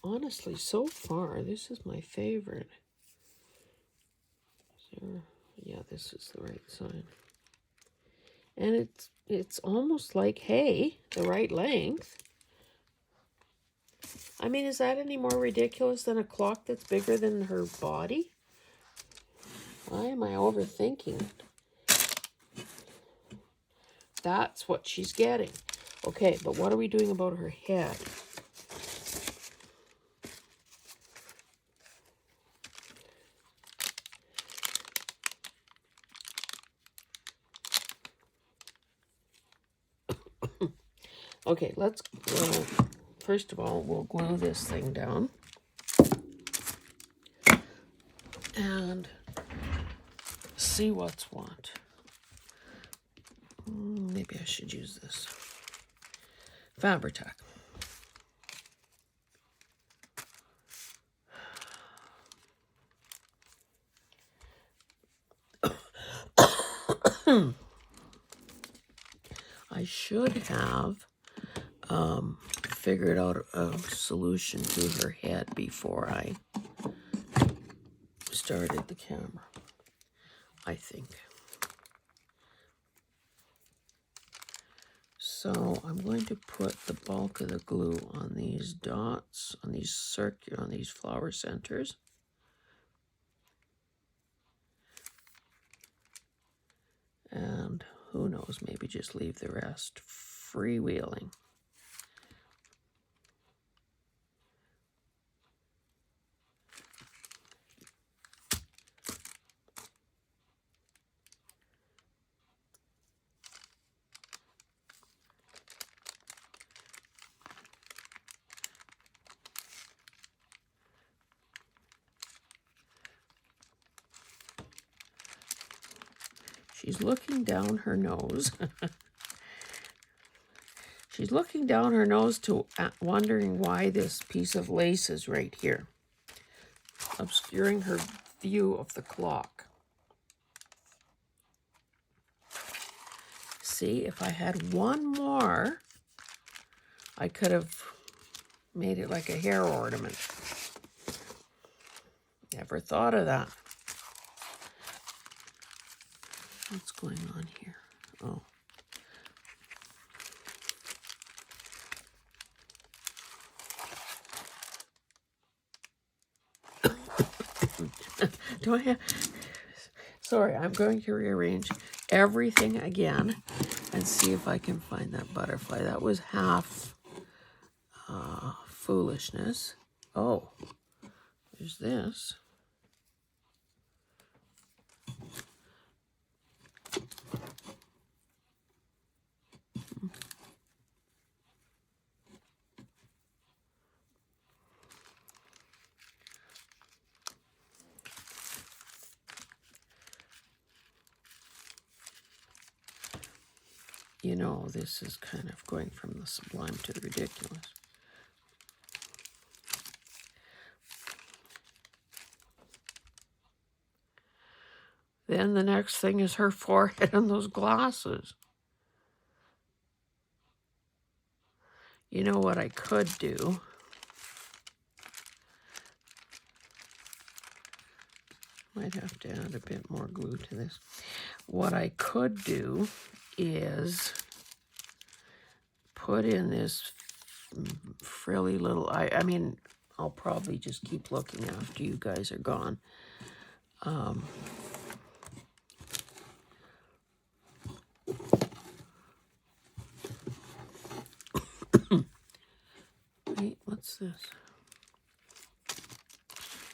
Honestly, so far, this is my favorite. Yeah, this is the right side. And it's almost like hay, the right length. I mean, is that any more ridiculous than a clock that's bigger than her body? Why am I overthinking it? That's what she's getting. Okay, but what are we doing about her head? Okay, let's, first of all, we'll glue this thing down. And see what's what. Maybe I should use this. Fabri-Tac. I should have figured out a solution to her head before I started the camera, I think. So I'm going to put the bulk of the glue on these dots, on these flower centers. And who knows, maybe just leave the rest freewheeling. She's looking down her nose. She's looking down her nose wondering why this piece of lace is right here, obscuring her view of the clock. See, if I had one more, I could have made it like a hair ornament. Never thought of that. What's going on here? Oh. Do I have... Sorry, I'm going to rearrange everything again and see if I can find that butterfly. That was half foolishness. Oh, there's this. You know, this is kind of going from the sublime to the ridiculous. Then the next thing is her forehead and those glasses. You know what I could do? Might have to add a bit more glue to this. What I could do is put in this frilly little, I mean, I'll probably just keep looking after you guys are gone. Wait, what's this?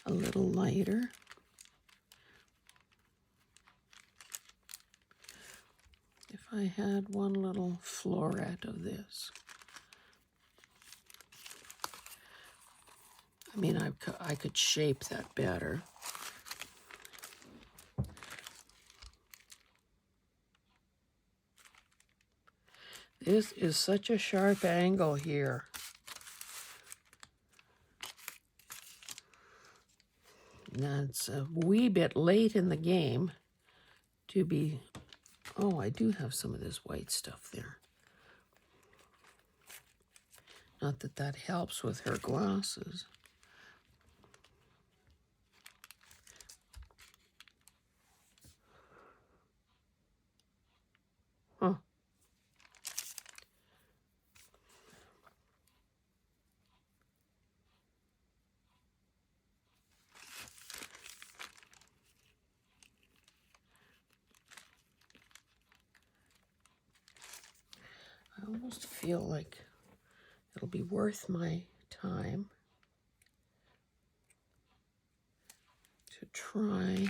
A little lighter. If I had one little floret of this. I mean, I could shape that better. This is such a sharp angle here. That's a wee bit late in the game to be... Oh, I do have some of this white stuff there. Not that that helps with her glasses. Huh. I almost feel like it'll be worth my time to try.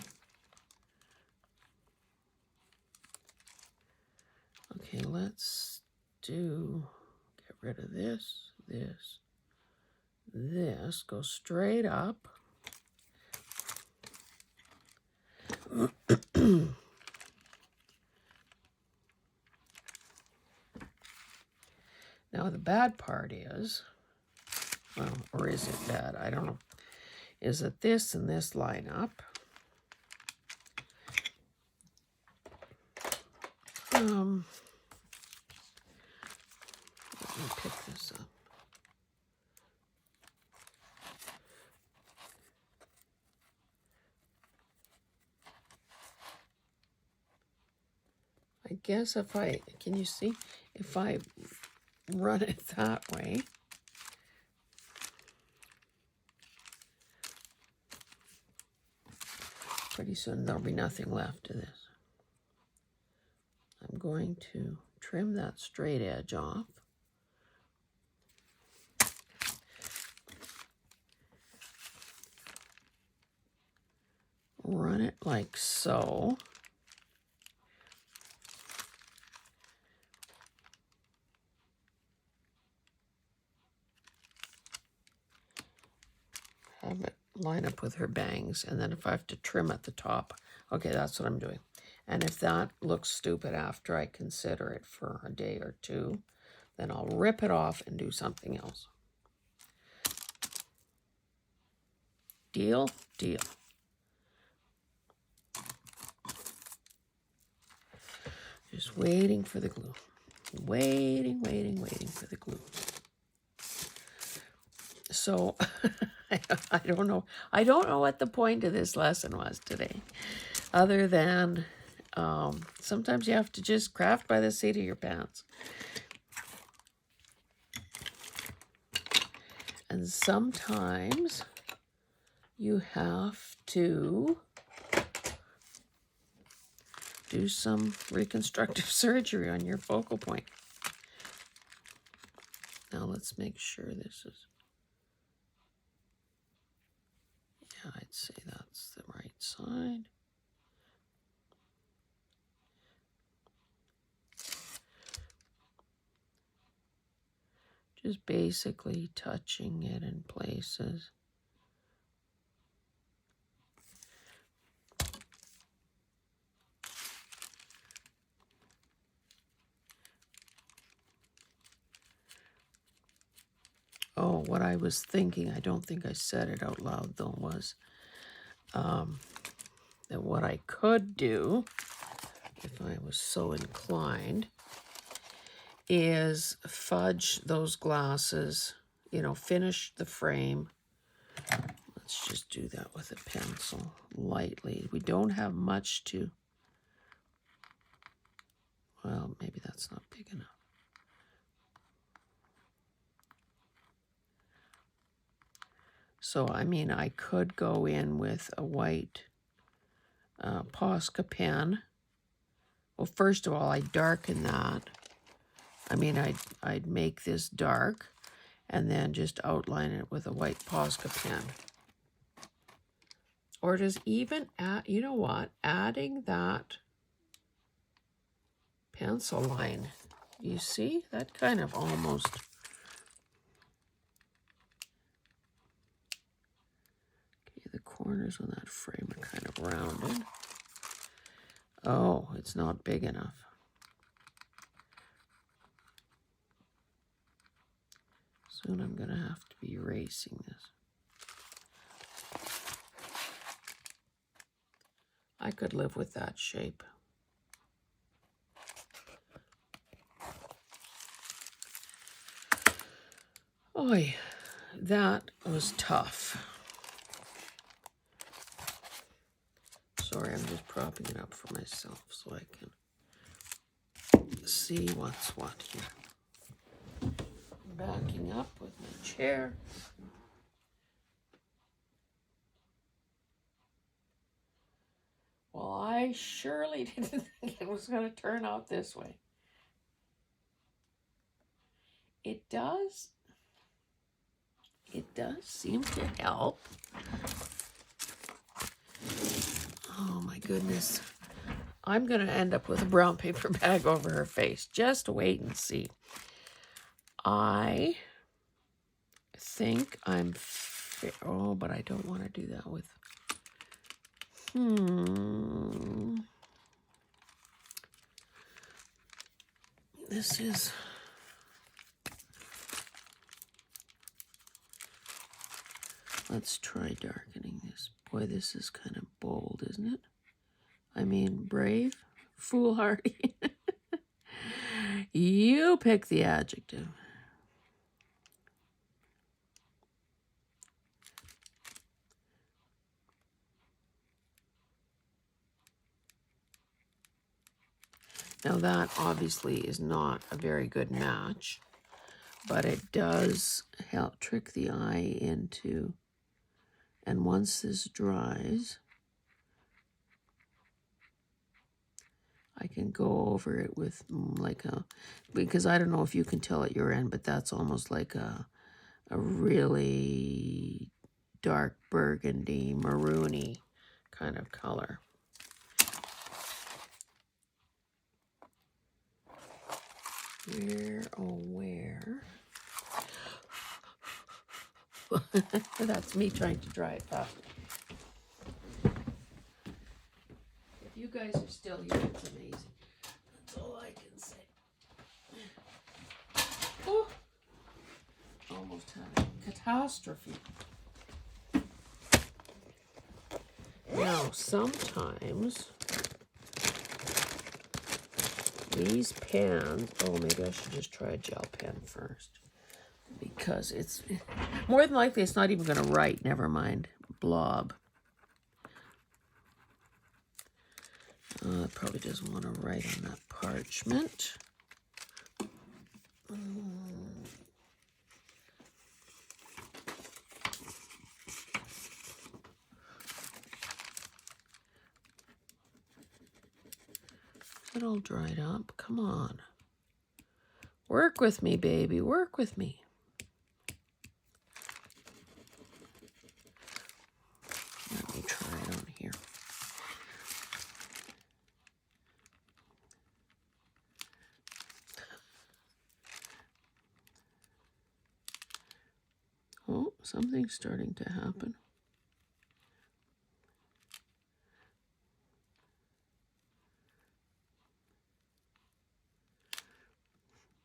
Okay, let's get rid of this, this, go straight up. Now the bad part is, well, or is it bad? I don't know. Is that this and this line up? Let me pick this up. I guess if I, can you see? If I run it that way, pretty soon there'll be nothing left of this. I'm going to trim that straight edge off. Run it like so. Have it line up with her bangs, and then if I have to trim at the top, okay, that's what I'm doing. And if that looks stupid after I consider it for a day or two, then I'll rip it off and do something else. Deal? Deal. Just waiting for the glue. Waiting for the glue. So I don't know. I don't know what the point of this lesson was today, other than sometimes you have to just craft by the seat of your pants. And sometimes you have to do some reconstructive surgery on your focal point. Now let's make sure this is, yeah, I'd say that's the right side. Just basically touching it in places. Oh, what I was thinking, I don't think I said it out loud though, was that what I could do, if I was so inclined, is fudge those glasses, you know, finish the frame. Let's just do that with a pencil lightly. We don't have much to, well, maybe that's not big enough. So, I mean, I could go in with a white Posca pen. Well, first of all, I'd darken that. I mean, I'd make this dark, and then just outline it with a white Posca pen. Or just even add, you know what, adding that pencil line. You see, that kind of almost, okay, the corners on that frame are kind of rounded. Oh, it's not big enough. Soon I'm going to have to be erasing this. I could live with that shape. Oy, that was tough. Sorry, I'm just propping it up for myself so I can see what's what here. Backing up with my chair. Well, I surely didn't think it was going to turn out this way. It does seem to help. Oh my goodness. I'm going to end up with a brown paper bag over her face. Just wait and see. I think I'm oh, but I don't want to do that with this is, let's try darkening this. Boy, this is kind of bold, isn't it? I mean, brave, foolhardy. You pick the adjective. Now that obviously is not a very good match, but it does help trick the eye into, and once this dries, I can go over it with like a, because I don't know if you can tell at your end, but that's almost like a really dark burgundy, maroony kind of color. Where? That's me trying to dry it fast. If you guys are still here, it's amazing. That's all I can say. Oh, almost had a catastrophe. Now, sometimes these pens, oh, maybe I should just try a gel pen first, because it's more than likely it's not even going to write. Never mind. Blob. It probably doesn't want to write on that parchment. It all dried up. Come on. Work with me, baby. Work with me. Let me try it on here. Oh, something's starting to happen.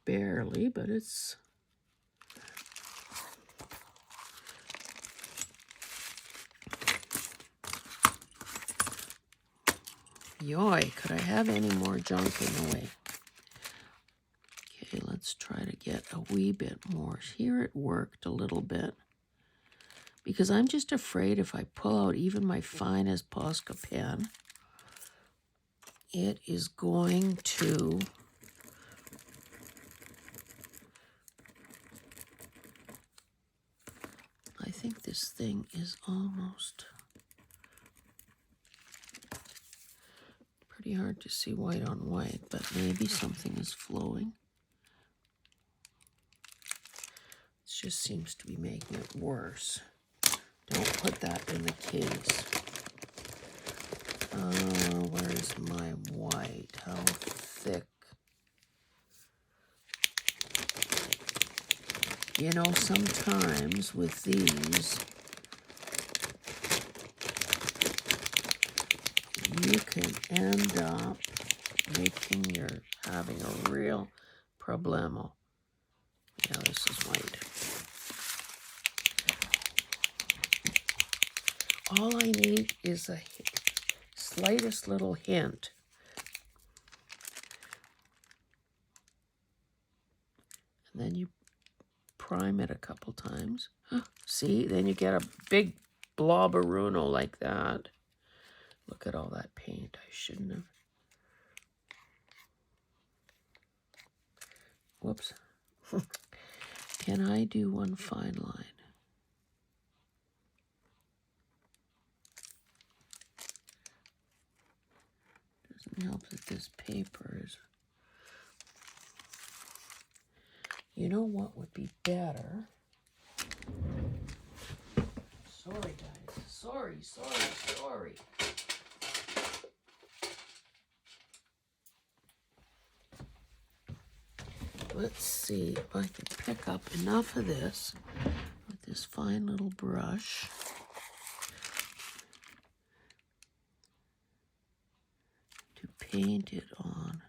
Barely, but it's... Yoy, could I have any more junk in the way? Okay, let's try to get a wee bit more. Here it worked a little bit, because I'm just afraid if I pull out even my finest Posca pen, it is going to... I think this thing is almost... pretty hard to see white on white, but maybe something is flowing. Let's just seems to be making it worse. Don't put that in the case. Where's my white? How thick? You know, sometimes with these, you can end up having a real problemo. Yeah, this is white. All I need is a slightest little hint. And then you prime it a couple times. See, then you get a big blobberuno like that. Look at all that paint. I shouldn't have. Whoops. Can I do one fine line? Doesn't help that this paper is... You know what would be better? Sorry, guys. Sorry. Let's see if I can pick up enough of this with this fine little brush. To paint it on.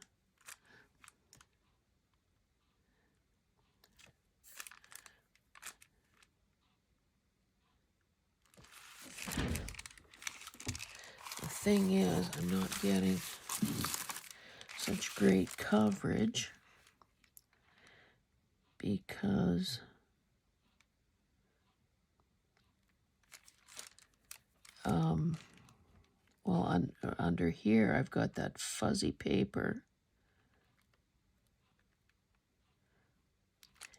The thing is, I'm not getting such great coverage because well, under here I've got that fuzzy paper,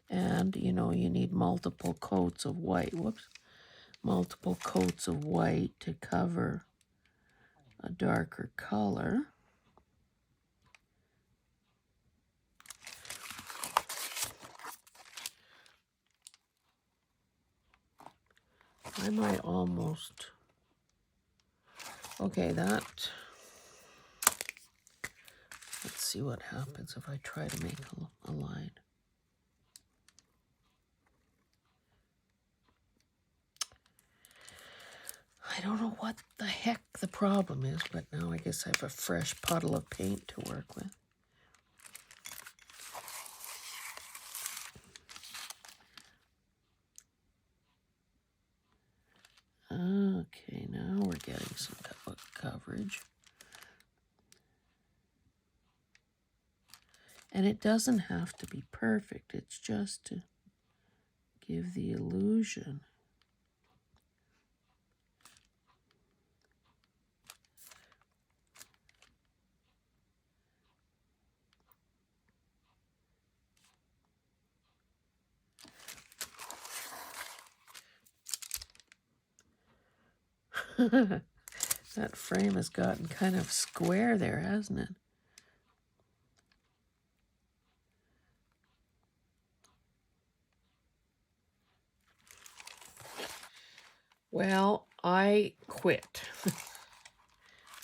and you know, you need multiple coats of white. Whoops. Multiple coats of white to cover a darker color. I might almost... Okay, that... Let's see what happens if I try to make a line. I don't know what the heck the problem is, but now I guess I have a fresh puddle of paint to work with. Okay, now we're getting some coverage. And it doesn't have to be perfect. It's just to give the illusion. That frame has gotten kind of square there, hasn't it? Well, I quit.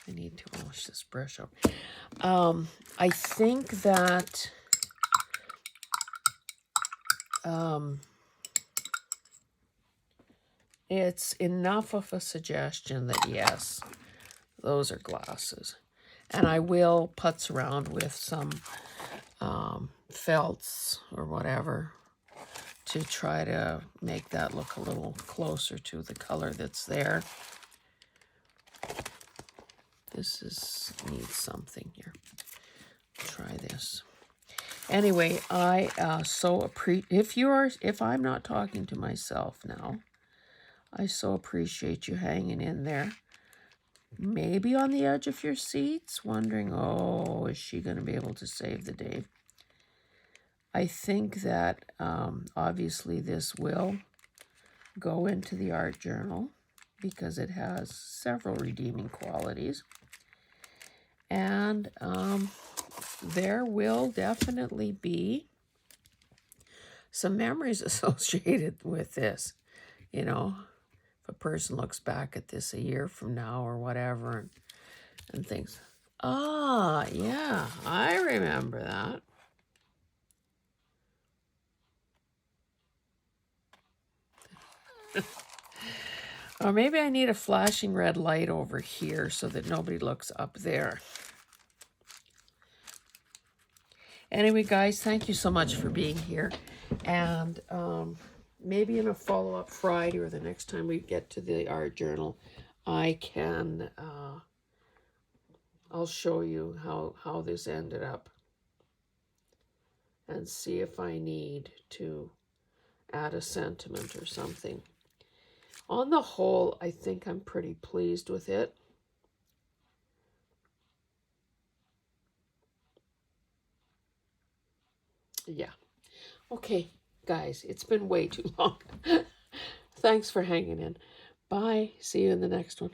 I need to wash this brush up. I think that it's enough of a suggestion that yes, those are glasses. And I will putz around with some felts or whatever to try to make that look a little closer to the color that's there. This needs something here. Try this. Anyway, I so appreciate if I'm not talking to myself now, I so appreciate you hanging in there. Maybe on the edge of your seats, wondering, oh, is she going to be able to save the day? I think that obviously this will go into the art journal because it has several redeeming qualities. And there will definitely be some memories associated with this, you know. If a person looks back at this a year from now or whatever and thinks, ah, yeah, I remember that. Or maybe I need a flashing red light over here so that nobody looks up there. Anyway, guys, thank you so much for being here. And maybe in a follow-up Friday or the next time we get to the art journal, I can, I'll show you how this ended up and see if I need to add a sentiment or something. On the whole, I think I'm pretty pleased with it. Yeah. Okay, guys, it's been way too long. Thanks for hanging in. Bye. See you in the next one.